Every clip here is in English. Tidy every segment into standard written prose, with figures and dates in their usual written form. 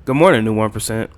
Good morning, new 1%.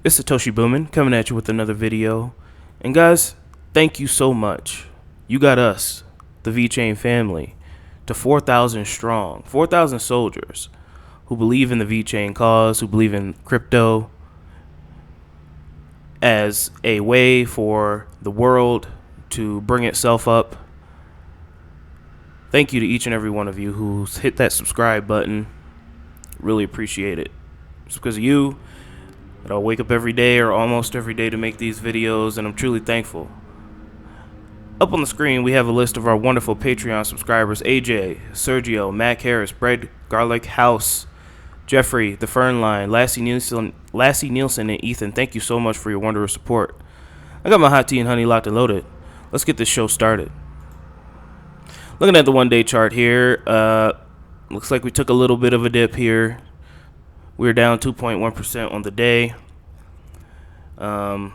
It's Satoshi Boomin coming at you with another video. And guys, thank you so much. You got us, the Vechain family, to 4,000 strong, 4,000 soldiers who believe in the Vechain cause, who believe in crypto as a way for the world to bring itself up. Thank you to each and every one of you who's hit that subscribe button. Really appreciate it. It's because of you that I'll wake up every day or almost every day to make these videos, and I'm truly thankful. Up on the screen, we have a list of our wonderful Patreon subscribers: AJ, Sergio, Mac Harris, Bread, Garlic House, Jeffrey, The Fern Line, Lassie Nielsen, and Ethan. Thank you so much for your wondrous support. I got my hot tea and honey locked and loaded. Let's get this show started. Looking at the one-day chart here, looks like we took a little bit of a dip here. We're down 2.1% on the day. The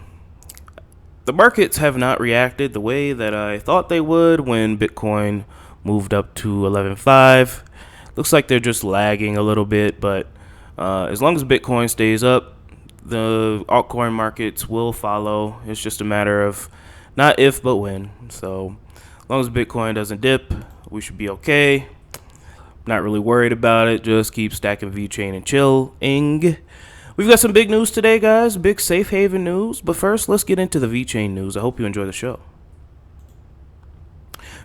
markets have not reacted the way that I thought they would when Bitcoin moved up to 11.5. Looks like they're just lagging a little bit, but as long as Bitcoin stays up, the altcoin markets will follow. It's just a matter of not if, but when. So as long as Bitcoin doesn't dip, we should be okay. Not really worried about it. Just keep stacking Vechain and chilling. We've got some big news today, guys. Big safe haven news. But first, let's get into the Vechain news. I hope you enjoy the show.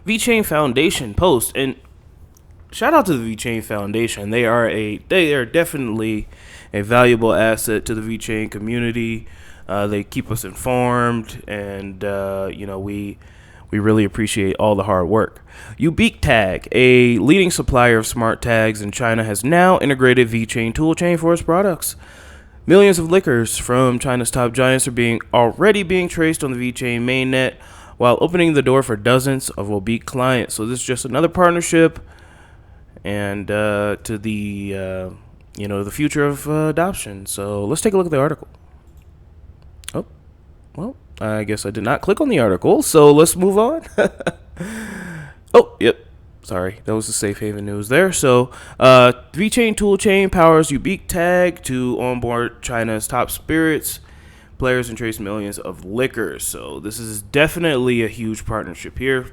Vechain Foundation post, and shout out to the Vechain Foundation. They are definitely a valuable asset to the Vechain community. They keep us informed, and we really appreciate all the hard work. YubiKeTag, a leading supplier of smart tags in China, has now integrated Vechain toolchain for its products. Millions of liquors from China's top giants are already being traced on the Vechain mainnet, while opening the door for dozens of YubiKeTag clients. So this is just another partnership, and to the the future of adoption. So let's take a look at the article. Oh, well, I guess I did not click on the article, so let's move on. Oh, yep. Sorry, that was the safe haven news there. So, Vechain toolchain powers YubiKeTag to onboard China's top spirits players and trace millions of liquors. So this is definitely a huge partnership here.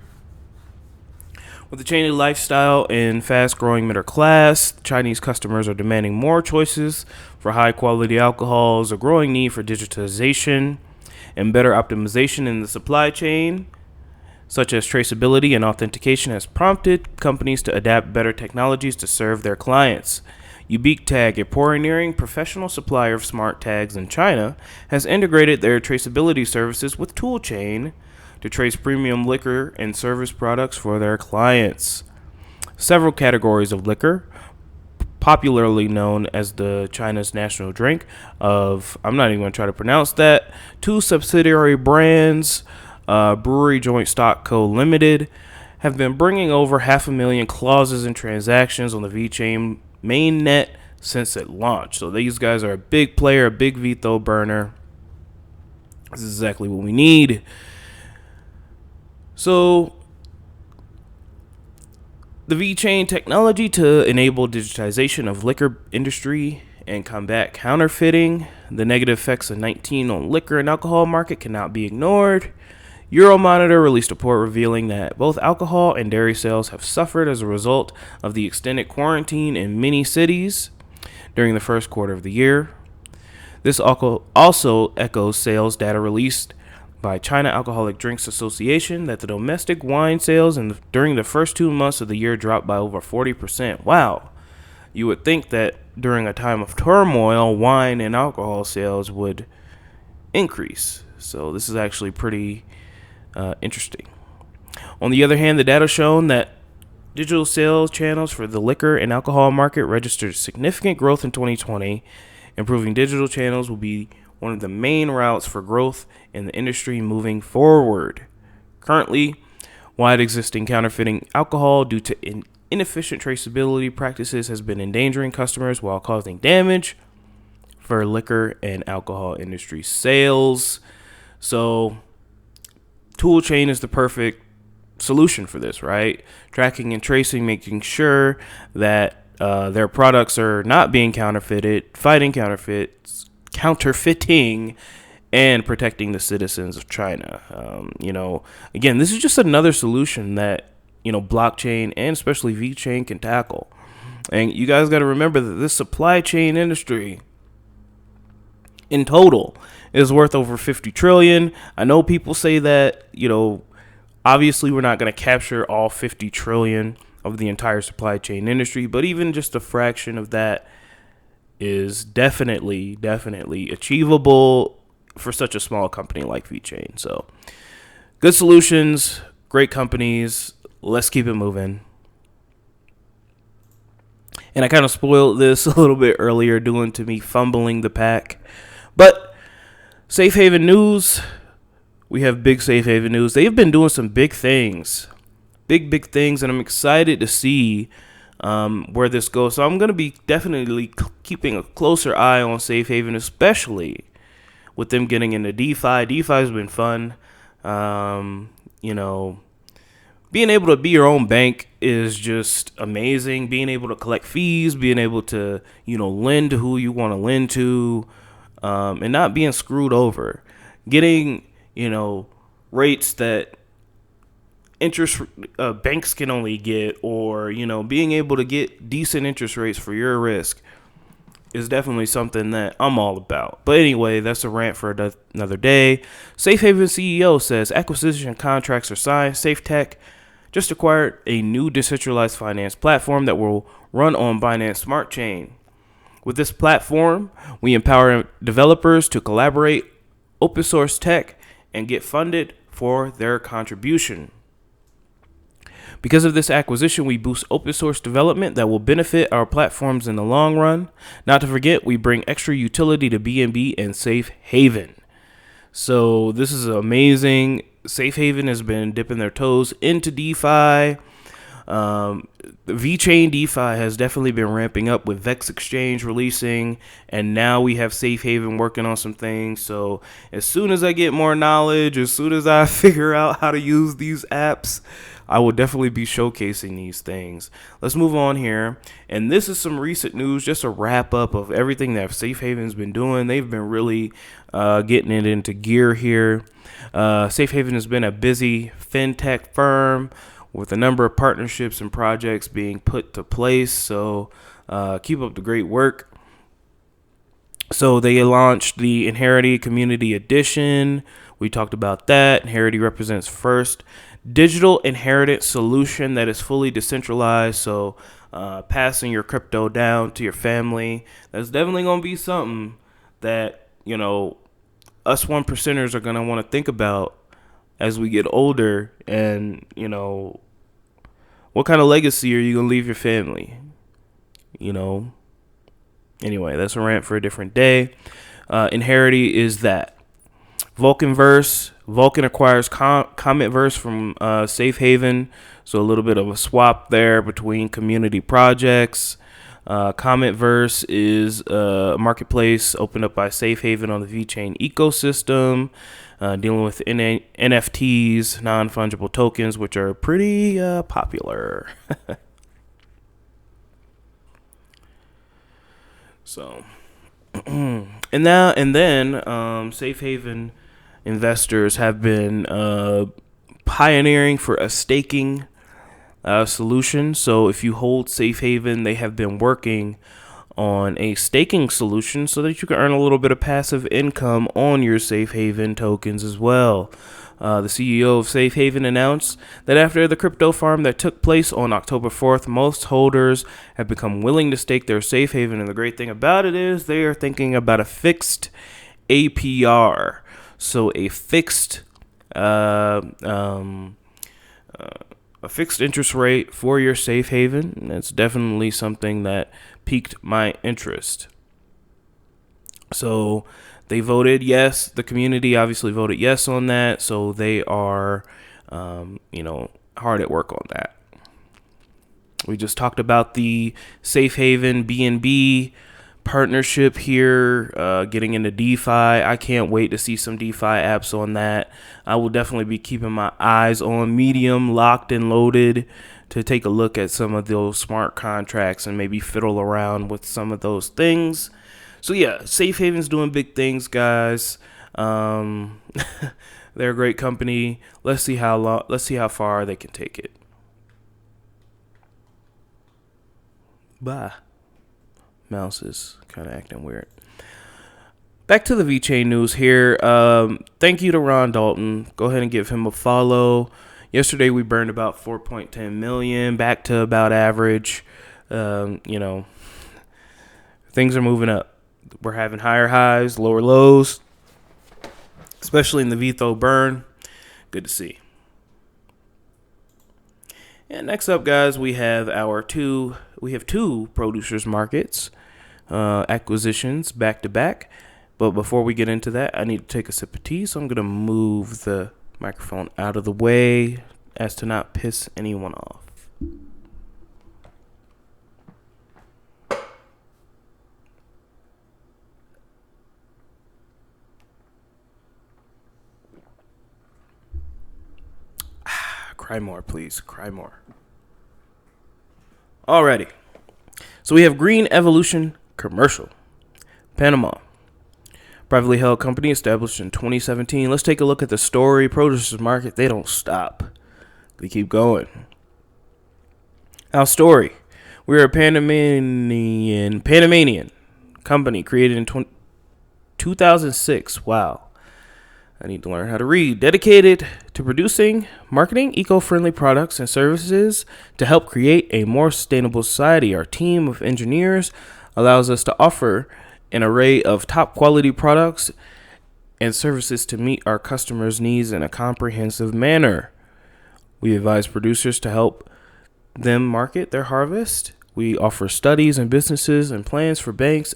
With the changing lifestyle and fast-growing middle class, Chinese customers are demanding more choices for high-quality alcohols, a growing need for digitization and better optimization in the supply chain, such as traceability and authentication, has prompted companies to adapt better technologies to serve their clients. YubiKeTag, a pioneering professional supplier of smart tags in China, has integrated their traceability services with toolchain to trace premium liquor and service products for their clients. Several categories of liquor, popularly known as the China's national drink of, I'm not even going to try to pronounce that, 2 subsidiary brands, Brewery Joint Stock Co. Limited, have been bringing over 500,000 clauses and transactions on the Vechain mainnet since it launched. So these guys are a big player, a big VITRO burner. This is exactly what we need. So the Vechain technology to enable digitization of liquor industry and combat counterfeiting. The negative effects of 19 on liquor and alcohol market cannot be ignored. Euromonitor released a report revealing that both alcohol and dairy sales have suffered as a result of the extended quarantine in many cities during the first quarter of the year. This also echoes sales data released by China Alcoholic Drinks Association that the domestic wine sales during the first 2 months of the year dropped by over 40%. Wow. You would think that during a time of turmoil, wine and alcohol sales would increase. So this is actually pretty interesting. On the other hand, the data shown that digital sales channels for the liquor and alcohol market registered significant growth in 2020. Improving digital channels will be one of the main routes for growth in the industry moving forward. Currently, wide existing counterfeiting alcohol due to inefficient traceability practices has been endangering customers while causing damage for liquor and alcohol industry sales. So toolchain is the perfect solution for this, right? Tracking and tracing, making sure that their products are not being counterfeited, fighting counterfeits, counterfeiting, and protecting the citizens of China. Again, this is just another solution that, blockchain and especially VeChain can tackle. And you guys got to remember that this supply chain industry in total is worth over 50 trillion. I know people say that, obviously we're not going to capture all 50 trillion of the entire supply chain industry, but even just a fraction of that is definitely achievable for such a small company like VeChain. So good solutions, great companies. Let's keep it moving. And I kind of spoiled this a little bit earlier due to me fumbling the pack. But Safe Haven news, we have big Safe Haven news. They've been doing some big things, big things, and I'm excited to see where this goes. So I'm going to be definitely keeping a closer eye on Safe Haven, especially with them getting into DeFi. DeFi has been fun. Being able to be your own bank is just amazing. Being able to collect fees, being able to, lend to who you want to lend to, and not being screwed over. Getting, rates that interest banks can only get, or, being able to get decent interest rates for your risk is definitely something that I'm all about. But anyway, that's a rant for another day. Safe Haven CEO says acquisition contracts are signed. SafeTech just acquired a new decentralized finance platform that will run on Binance Smart Chain. With this platform, we empower developers to collaborate, open source tech, and get funded for their contribution. Because of this acquisition, we boost open source development that will benefit our platforms in the long run. Not to forget, we bring extra utility to BNB and Safe Haven. So this is amazing. Safe Haven has been dipping their toes into DeFi. VeChain DeFi has definitely been ramping up with Vex Exchange releasing, and now we have Safe Haven working on some things. So as soon as I get more knowledge, as soon as I figure out how to use these apps, I will definitely be showcasing these things. Let's move on here. And this is some recent news, just a wrap up of everything that Safe Haven's been doing. They've been really getting it into gear here. Safe Haven has been a busy fintech firm with a number of partnerships and projects being put to place. So keep up the great work. So they launched the Inherity Community Edition. We talked about that. Inherity represents first digital inheritance solution that is fully decentralized. So passing your crypto down to your family, that's definitely going to be something that, us 1%ers are going to want to think about as we get older. And, what kind of legacy are you going to leave your family? Anyway, that's a rant for a different day. Inherity is that. Vulcan acquires Cometverse from Safe Haven. So a little bit of a swap there between community projects. Cometverse is a marketplace opened up by Safe Haven on the VeChain ecosystem, dealing with NFTs, non-fungible tokens, which are pretty popular. So, and then Safe Haven investors have been pioneering for a staking solution. So if you hold Safe Haven, they have been working on a staking solution so that you can earn a little bit of passive income on your Safe Haven tokens as well. The CEO of Safe Haven announced that after the crypto farm that took place on October 4th, most holders have become willing to stake their Safe Haven. And the great thing about it is they are thinking about a fixed APR. So a fixed interest rate for your Safe Haven. That's definitely something that piqued my interest. So they voted yes. The community obviously voted yes on that. So they are, hard at work on that. We just talked about the Safe Haven BNB partnership here, getting into DeFi. I can't wait to see some DeFi apps on that. I will definitely be keeping my eyes on Medium locked and loaded to take a look at some of those smart contracts and maybe fiddle around with some of those things. So yeah, Safe Haven's doing big things, guys. They're a great company. Let's see how far they can take it. Bye. Mouse is kind of acting weird. Back to the Vechain news here. Thank you to Ron Dalton. Go ahead and give him a follow. Yesterday we burned about 4.10 million, back to about average. Things are moving up. We're having higher highs, lower lows, especially in the VITRO burn. Good to see. And next up, guys, we have two producers markets acquisitions back to back. But before we get into that, I need to take a sip of tea, so I'm going to move the microphone out of the way as to not piss anyone off. Cry more, please. Cry more. Alrighty. So we have Green Evolution Commercial, Panama. Privately held company established in 2017. Let's take a look at the story. Producers market, they don't stop. They keep going. Our story. We're a Panamanian company created in 2006. Wow. I need to learn how to read. Dedicated to producing, marketing eco-friendly products and services to help create a more sustainable society. Our team of engineers allows us to offer an array of top quality products and services to meet our customers' needs in a comprehensive manner. We advise producers to help them market their harvest. We offer studies and businesses and plans for banks,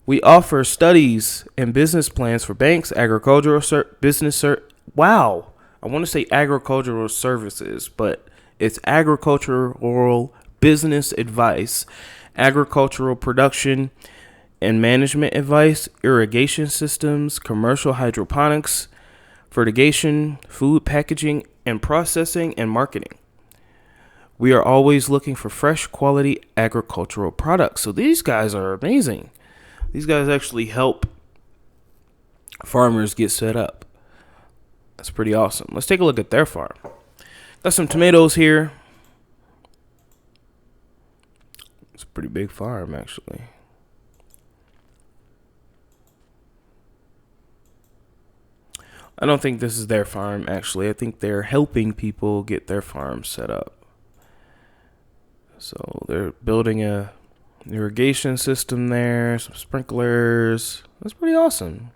We offer studies and business plans for banks, agricultural Wow. I want to say agricultural services, but it's agricultural business advice, agricultural production and management advice, irrigation systems, commercial hydroponics, fertigation, food packaging and processing, and marketing. We are always looking for fresh quality agricultural products. So these guys are amazing. These guys actually help farmers get set up. That's pretty awesome. Let's take a look at their farm. Got some tomatoes here. It's a pretty big farm, actually. I don't think this is their farm, actually. I think they're helping people get their farm set up. So they're building a irrigation system there, some sprinklers. That's pretty awesome.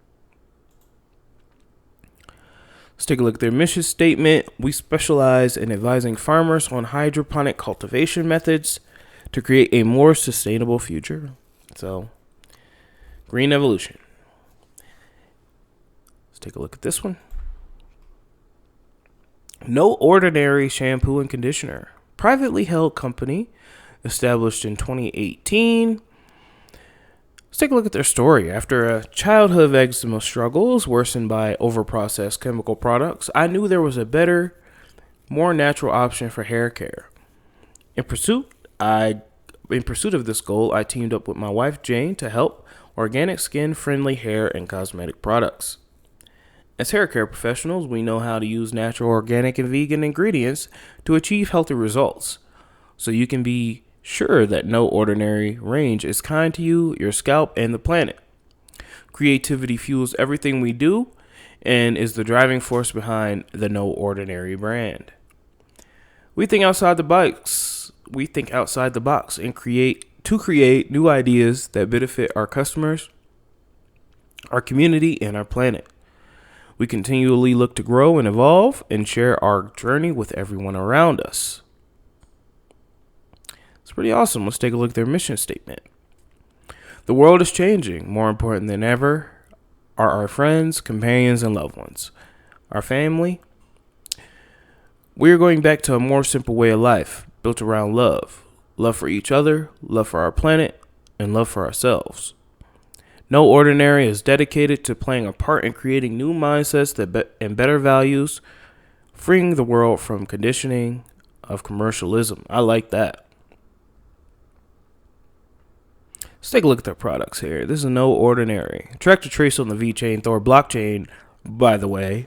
Let's take a look at their mission statement. We specialize in advising farmers on hydroponic cultivation methods to create a more sustainable future. So, Green Evolution. Let's take a look at this one. No Ordinary Shampoo and Conditioner. Privately held company, established in 2018. Let's take a look at their story. After a childhood of eczema struggles worsened by overprocessed chemical products, I knew there was a better, more natural option for hair care. In pursuit of this goal, I teamed up with my wife Jane to help organic skin-friendly hair and cosmetic products. As hair care professionals, we know how to use natural, organic, and vegan ingredients to achieve healthy results. So you can be sure that No Ordinary range is kind to you, your scalp, and the planet. Creativity fuels everything we do and is the driving force behind the No Ordinary brand. We think outside the box. And create new ideas that benefit our customers, our community, and our planet. We continually look to grow and evolve and share our journey with everyone around us. It's pretty awesome. Let's take a look at their mission statement. The world is changing. More important than ever are our friends, companions, and loved ones. Our family. We are going back to a more simple way of life, built around love. Love for each other, love for our planet, and love for ourselves. No Ordinary is dedicated to playing a part in creating new mindsets and better values freeing the world from conditioning of commercialism. I like that. Let's take a look at their products here. This is no ordinary. Track to trace on the Vechain Thor blockchain, by the way.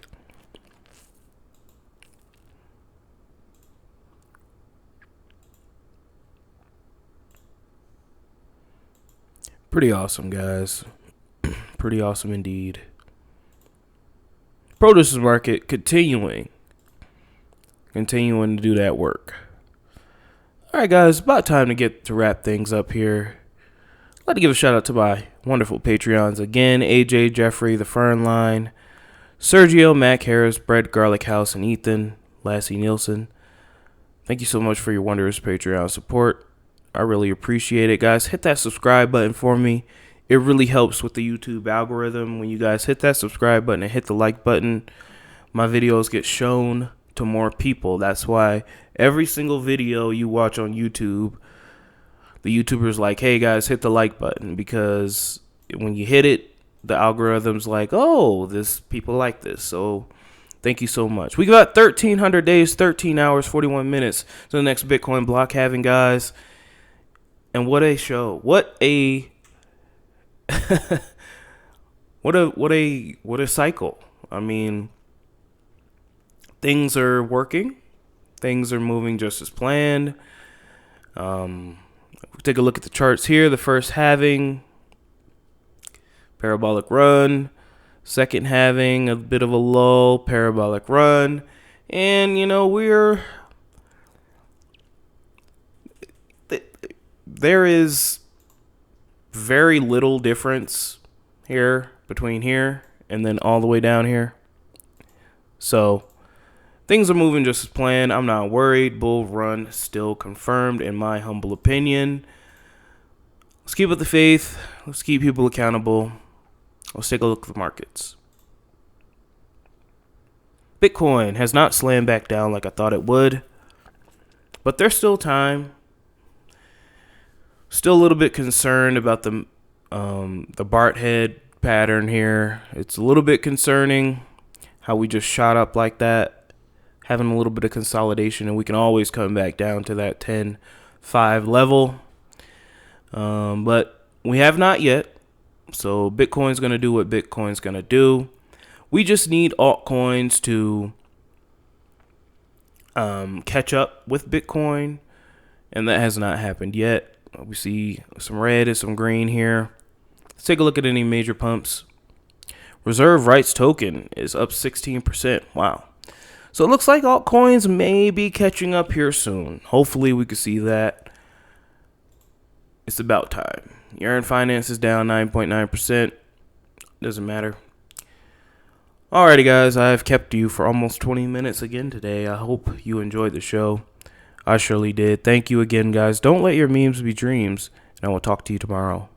Pretty awesome, guys. Pretty awesome indeed. Produce market continuing to do that work. All right, guys, about time to get to wrap things up here. I'd like to give a shout out to my wonderful Patreons again: AJ, Jeffrey, The Fern Line, Sergio, Mac Harris, Bread Garlic House, and Ethan Lassie Nielsen. Thank you so much for your wondrous Patreon support. I really appreciate it, guys. Hit that subscribe button for me. It really helps with the YouTube algorithm. When you guys hit that subscribe button and hit the like button, my videos get shown to more people. That's why every single video you watch on YouTube, the YouTuber's like, hey guys, hit the like button, because when you hit it, the algorithm's like, oh, this people like this. So thank you so much. We got 1,300 days, 13 hours, 41 minutes to the next Bitcoin block halving, guys. And what a show. What a what a cycle. I mean, things are working. Things are moving just as planned. Take a look at the charts here. The first halving, parabolic run. Second halving, a bit of a lull, parabolic run. And, you know, there is very little difference here between here and then all the way down here. So things are moving just as planned. I'm not worried. Bull run still confirmed, in my humble opinion. Let's keep up the faith. Let's keep people accountable. Let's take a look at the markets. Bitcoin has not slammed back down like I thought it would, but there's still time. Still a little bit concerned about the Bart head pattern here. It's a little bit concerning how we just shot up like that, having a little bit of consolidation, and we can always come back down to that 10.5 level. But we have not yet. So Bitcoin's going to do what Bitcoin's going to do. We just need altcoins to catch up with Bitcoin, and that has not happened yet. We see some red and some green here. Let's take a look at any major pumps. Reserve rights token is up 16%. Wow. So it looks like altcoins may be catching up here soon. Hopefully we can see that. It's about time. Yearn Finance is down 9.9%. Doesn't matter. Alrighty, guys. I've kept you for almost 20 minutes again today. I hope you enjoyed the show. I surely did. Thank you again, guys. Don't let your memes be dreams, and I will talk to you tomorrow.